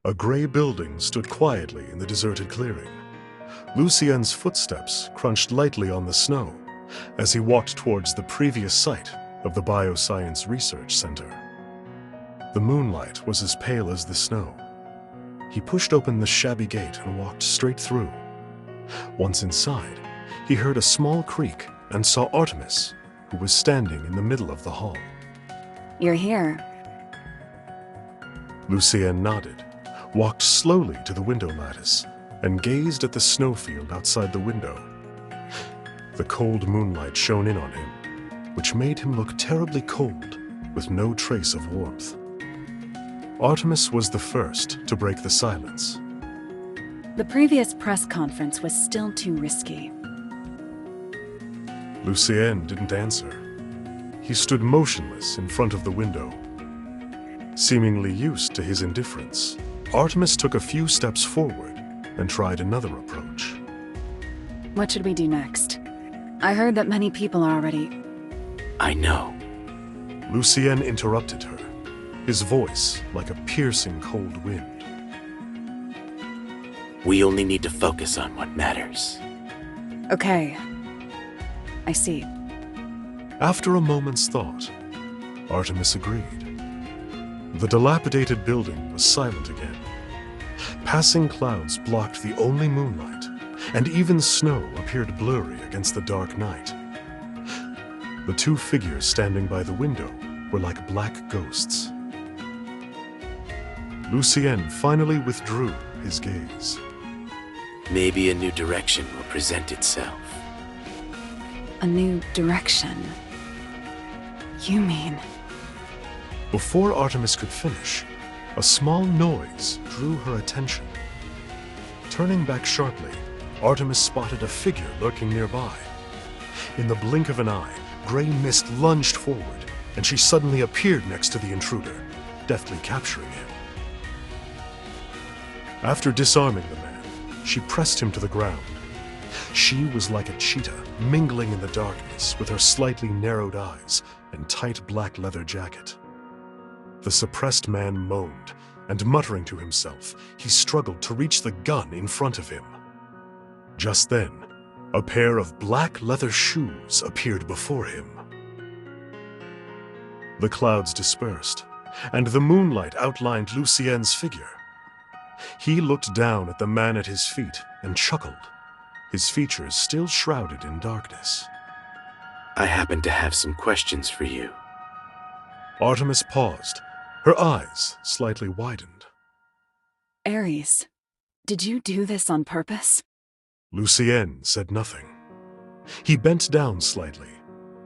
A gray building stood quietly in the deserted clearing. Lucien's footsteps crunched lightly on the snow as he walked towards the previous site of the Bioscience Research Center. The moonlight was as pale as the snow. He pushed open the shabby gate and walked straight through. Once inside, he heard a small creak and saw Artemis, who was standing in the middle of the hall. You're here. Lucien nodded, walked slowly to the window lattice, and gazed at the snowfield outside the window. The cold moonlight shone in on him, which made him look terribly cold, with no trace of warmth. Artemis was the first to break the silence. The previous press conference was still too risky. Lucien didn't answer. He stood motionless in front of the window. Seemingly used to his indifference, Artemis took a few steps forward and tried another approach. What should we do next? I heard that many people are already... I know. Lucien interrupted her, his voice like a piercing cold wind. We only need to focus on what matters. Okay. I see. After a moment's thought, Artemis agreed. The dilapidated building was silent again. Passing clouds blocked the only moonlight, and even snow appeared blurry against the dark night. The two figures standing by the window were like black ghosts. Lucien finally withdrew his gaze. Maybe a new direction will present itself. A new direction. You mean... Before Artemis could finish, a small noise drew her attention. Turning back sharply, Artemis spotted a figure lurking nearby. In the blink of an eye, gray mist lunged forward, and she suddenly appeared next to the intruder, deftly capturing him. After disarming the man, she pressed him to the ground. She was like a cheetah, mingling in the darkness with her slightly narrowed eyes and tight black leather jacket. The suppressed man moaned, and muttering to himself, he struggled to reach the gun in front of him. Just then, a pair of black leather shoes appeared before him. The clouds dispersed, and the moonlight outlined Lucien's figure. He looked down at the man at his feet and chuckled, his features still shrouded in darkness. I happen to have some questions for you. Artemis paused, her eyes slightly widened. Ares, did you do this on purpose? Lucien said nothing. He bent down slightly,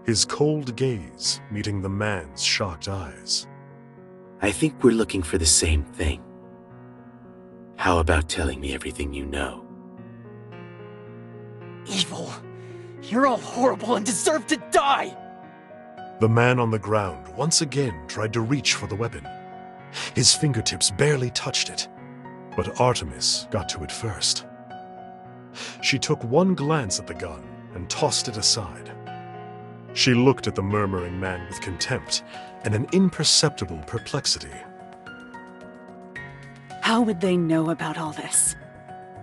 his cold gaze meeting the man's shocked eyes. I think we're looking for the same thing. How about telling me everything you know? Evil. You're all horrible and deserve to die! The man on the ground once again tried to reach for the weapon. His fingertips barely touched it, but Artemis got to it first. She took one glance at the gun and tossed it aside. She looked at the murmuring man with contempt and an imperceptible perplexity. How would they know about all this?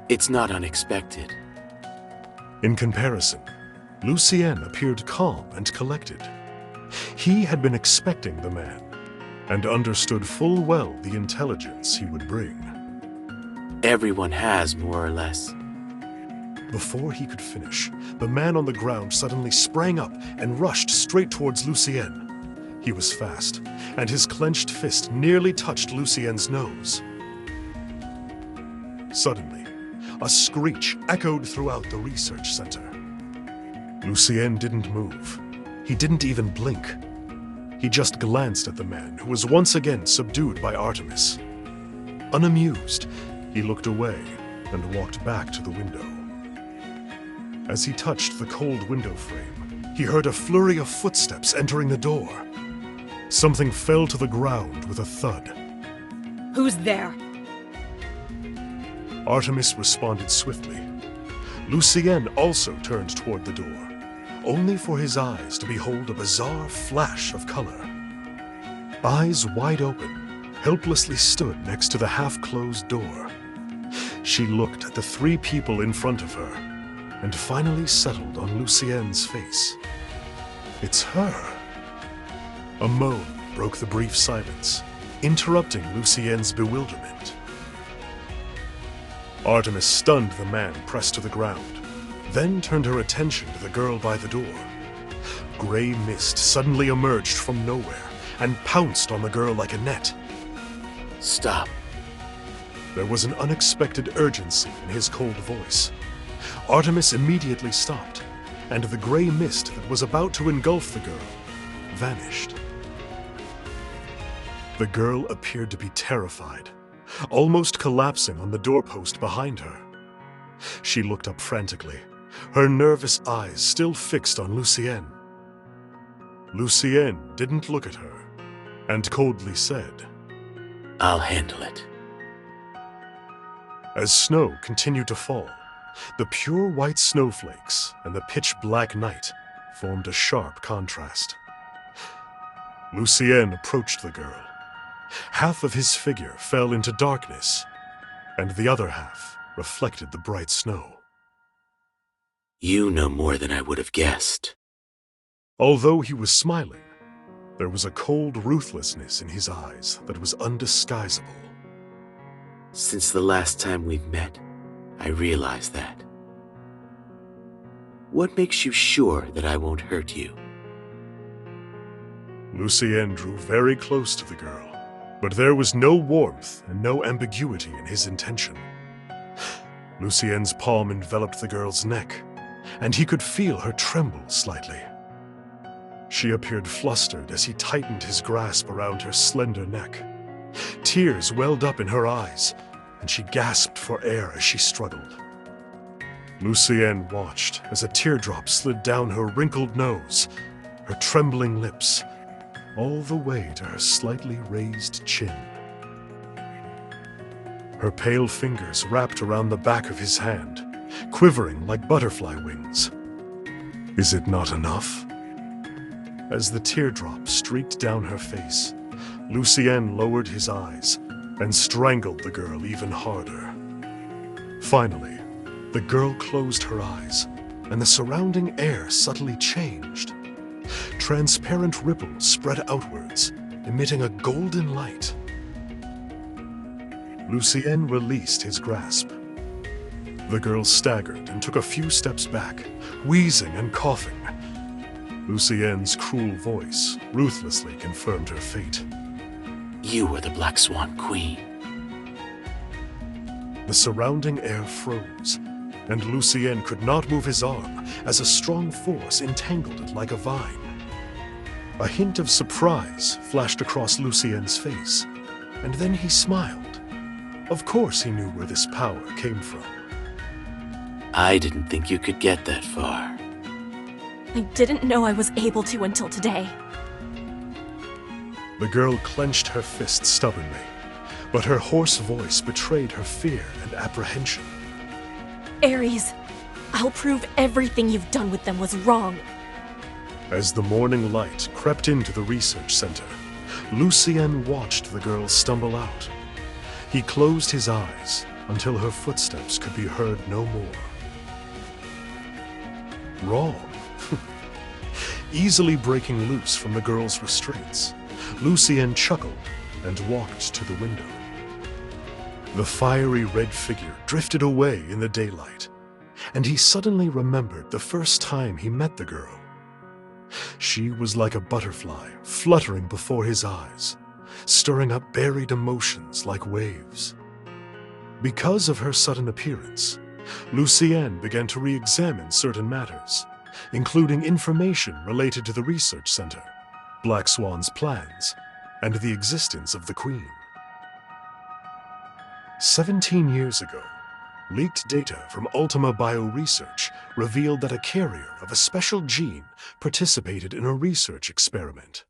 It's not unexpected. In comparison, Lucien appeared calm and collected. He had been expecting the man, and understood full well the intelligence he would bring. Everyone has, more or less. Before he could finish, the man on the ground suddenly sprang up and rushed straight towards Lucien. He was fast, and his clenched fist nearly touched Lucien's nose. Suddenly, a screech echoed throughout the research center. Lucien didn't move. He didn't even blink. He just glanced at the man who was once again subdued by Artemis. Unamused, he looked away and walked back to the window. As he touched the cold window frame, he heard a flurry of footsteps entering the door. Something fell to the ground with a thud. Who's there? Artemis responded swiftly. Lucien also turned toward the door, only for his eyes to behold a bizarre flash of color. Eyes wide open, helplessly stood next to the half-closed door. She looked at the three people in front of her and finally settled on Lucien's face. It's her. A moan broke the brief silence, interrupting Lucien's bewilderment. Artemis stunned the man pressed to the ground, then turned her attention to the girl by the door. Gray mist suddenly emerged from nowhere and pounced on the girl like a net. Stop. There was an unexpected urgency in his cold voice. Artemis immediately stopped, and the gray mist that was about to engulf the girl vanished. The girl appeared to be terrified, almost collapsing on the doorpost behind her. She looked up frantically, her nervous eyes still fixed on Lucien. Lucien didn't look at her, and coldly said, I'll handle it. As snow continued to fall, the pure white snowflakes and the pitch-black night formed a sharp contrast. Lucien approached the girl. Half of his figure fell into darkness, and the other half reflected the bright snow. You know more than I would have guessed. Although he was smiling, there was a cold ruthlessness in his eyes that was undisguisable. Since the last time we've met, I realized that. What makes you sure that I won't hurt you? Lucien drew very close to the girl, but there was no warmth and no ambiguity in his intention. Lucien's palm enveloped the girl's neck, and he could feel her tremble slightly. She appeared flustered as he tightened his grasp around her slender neck. Tears welled up in her eyes, and she gasped for air as she struggled. Lucien watched as a teardrop slid down her wrinkled nose, her trembling lips, all the way to her slightly raised chin. Her pale fingers wrapped around the back of his hand, quivering like butterfly wings. Is it not enough? As the teardrop streaked down her face, Lucien lowered his eyes and strangled the girl even harder. Finally, the girl closed her eyes, and the surrounding air subtly changed. Transparent ripples spread outwards, emitting a golden light. Lucien released his grasp. The girl staggered and took a few steps back, wheezing and coughing. Lucien's cruel voice ruthlessly confirmed her fate. You were the Black Swan Queen. The surrounding air froze, and Lucien could not move his arm as a strong force entangled it like a vine. A hint of surprise flashed across Lucien's face, and then he smiled. Of course he knew where this power came from. I didn't think you could get that far. I didn't know I was able to until today. The girl clenched her fist stubbornly, but her hoarse voice betrayed her fear and apprehension. Ares, I'll prove everything you've done with them was wrong. As the morning light crept into the research center, Lucien watched the girl stumble out. He closed his eyes until her footsteps could be heard no more. Wrong. Easily breaking loose from the girl's restraints, Lucien chuckled and walked to the window. The fiery red figure drifted away in the daylight, and he suddenly remembered the first time he met the girl. She was like a butterfly fluttering before his eyes, stirring up buried emotions like waves. Because of her sudden appearance, Lucien began to re-examine certain matters, including information related to the research center, Black Swan's plans, and the existence of the Queen. 17 years ago, leaked data from Ultima Bioresearch revealed that a carrier of a special gene participated in a research experiment.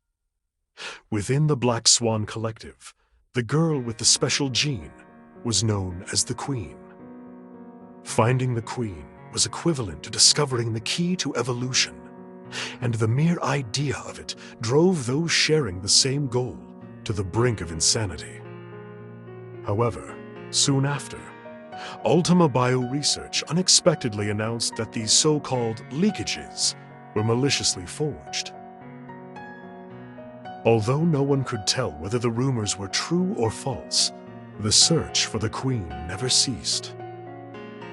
Within the Black Swan Collective, the girl with the special gene was known as the Queen. Finding the Queen was equivalent to discovering the key to evolution, and the mere idea of it drove those sharing the same goal to the brink of insanity. However, soon after, Ultima Bio Research unexpectedly announced that these so-called leakages were maliciously forged. Although no one could tell whether the rumors were true or false, the search for the Queen never ceased.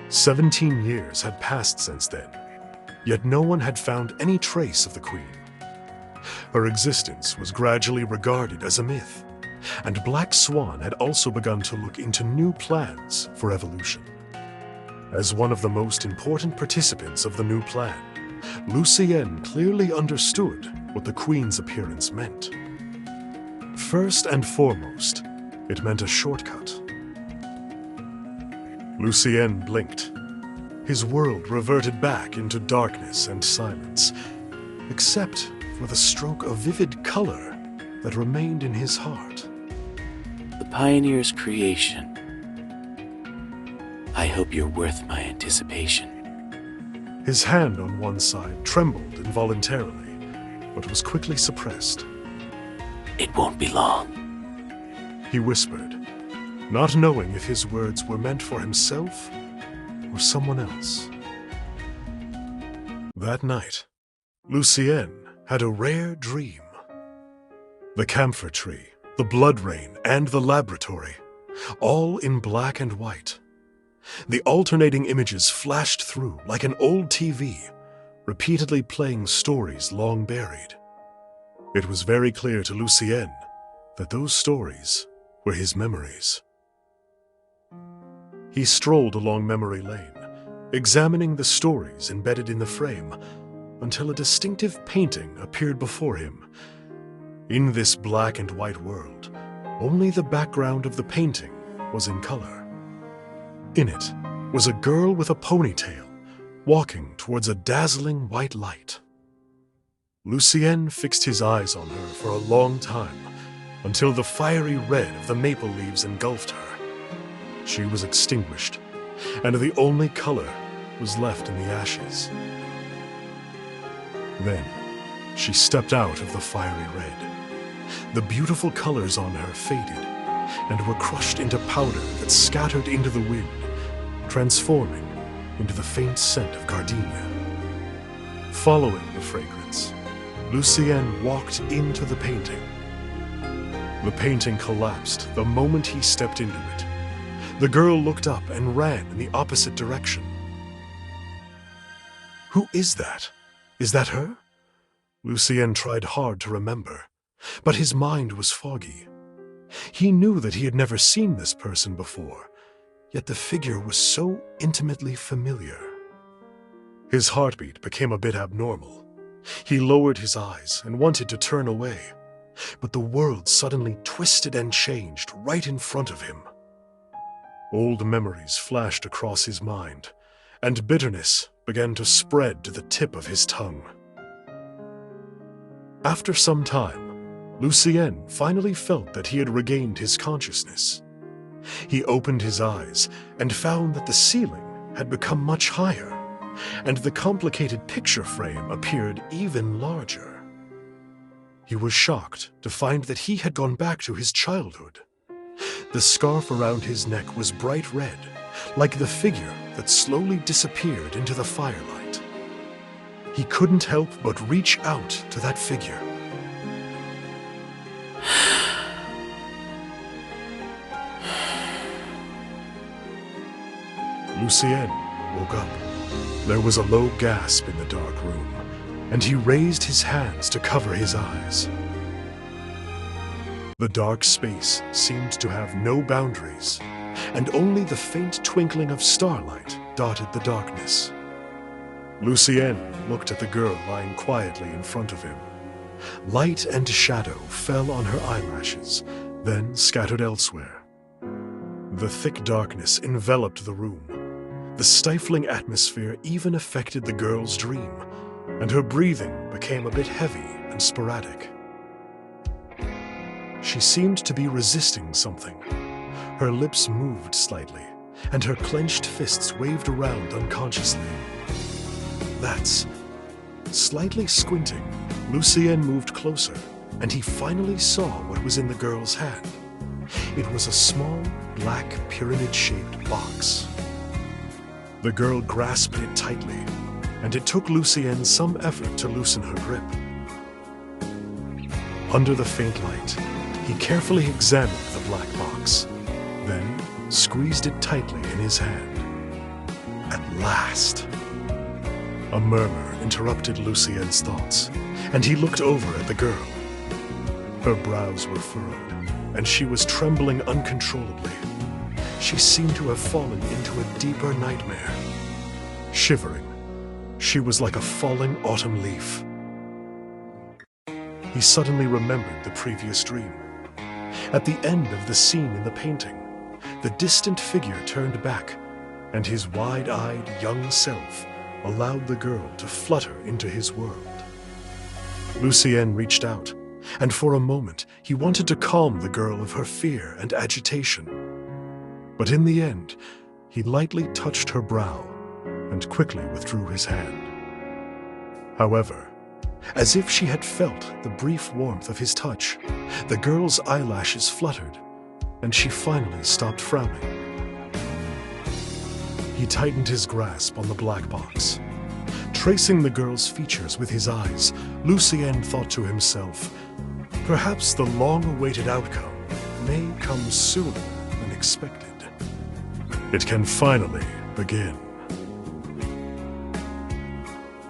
17 years had passed since then, yet no one had found any trace of the Queen. Her existence was gradually regarded as a myth, and Black Swan had also begun to look into new plans for evolution. As one of the most important participants of the new plan, Lucien clearly understood what the Queen's appearance meant. First and foremost, it meant a shortcut. Lucien blinked. His world reverted back into darkness and silence, except for the stroke of vivid color that remained in his heart. The Pioneer's creation. I hope you're worth my anticipation. His hand on one side trembled involuntarily, but was quickly suppressed. It won't be long. He whispered, not knowing if his words were meant for himself or someone else. That night, Lucien had a rare dream. The camphor tree, the blood rain, and the laboratory, all in black and white. The alternating images flashed through like an old TV, repeatedly playing stories long buried. It was very clear to Lucien that those stories were his memories. He strolled along memory lane, examining the stories embedded in the frame, until a distinctive painting appeared before him. In this black and white world, only the background of the painting was in color. In it was a girl with a ponytail, walking towards a dazzling white light. Lucien fixed his eyes on her for a long time, until the fiery red of the maple leaves engulfed her. She was extinguished, and the only color was left in the ashes. Then, she stepped out of the fiery red. The beautiful colors on her faded, and were crushed into powder that scattered into the wind, transforming into the faint scent of gardenia. Following the fragrance, Lucien walked into the painting. The painting collapsed the moment he stepped into it. The girl looked up and ran in the opposite direction. Who is that? Is that her? Lucien tried hard to remember, but his mind was foggy. He knew that he had never seen this person before, yet the figure was so intimately familiar. His heartbeat became a bit abnormal. He lowered his eyes and wanted to turn away, but the world suddenly twisted and changed right in front of him. Old memories flashed across his mind, and bitterness began to spread to the tip of his tongue. After some time, Lucien finally felt that he had regained his consciousness. He opened his eyes and found that the ceiling had become much higher, and the complicated picture frame appeared even larger. He was shocked to find that he had gone back to his childhood. The scarf around his neck was bright red, like the figure that slowly disappeared into the firelight. He couldn't help but reach out to that figure. Lucien woke up. There was a low gasp in the dark room, and he raised his hands to cover his eyes. The dark space seemed to have no boundaries, and only the faint twinkling of starlight dotted the darkness. Lucien looked at the girl lying quietly in front of him. Light and shadow fell on her eyelashes, then scattered elsewhere. The thick darkness enveloped the room. The stifling atmosphere even affected the girl's dream, and her breathing became a bit heavy and sporadic. She seemed to be resisting something. Her lips moved slightly, and her clenched fists waved around unconsciously. That's... Slightly squinting, Lucien moved closer, and he finally saw what was in the girl's hand. It was a small, black, pyramid-shaped box. The girl grasped it tightly, and it took Lucien some effort to loosen her grip. Under the faint light, he carefully examined the black box, then squeezed it tightly in his hand. At last! A murmur interrupted Lucien's thoughts, and he looked over at the girl. Her brows were furrowed, and she was trembling uncontrollably. She seemed to have fallen into a deeper nightmare. Shivering, she was like a falling autumn leaf. He suddenly remembered the previous dream. At the end of the scene in the painting, the distant figure turned back, and his wide-eyed young self allowed the girl to flutter into his world. Lucien reached out, and for a moment he wanted to calm the girl of her fear and agitation. But in the end, he lightly touched her brow and quickly withdrew his hand. However, as if she had felt the brief warmth of his touch, the girl's eyelashes fluttered, and she finally stopped frowning. He tightened his grasp on the black box. Tracing the girl's features with his eyes, Lucien thought to himself, perhaps the long-awaited outcome may come sooner than expected. It can finally begin.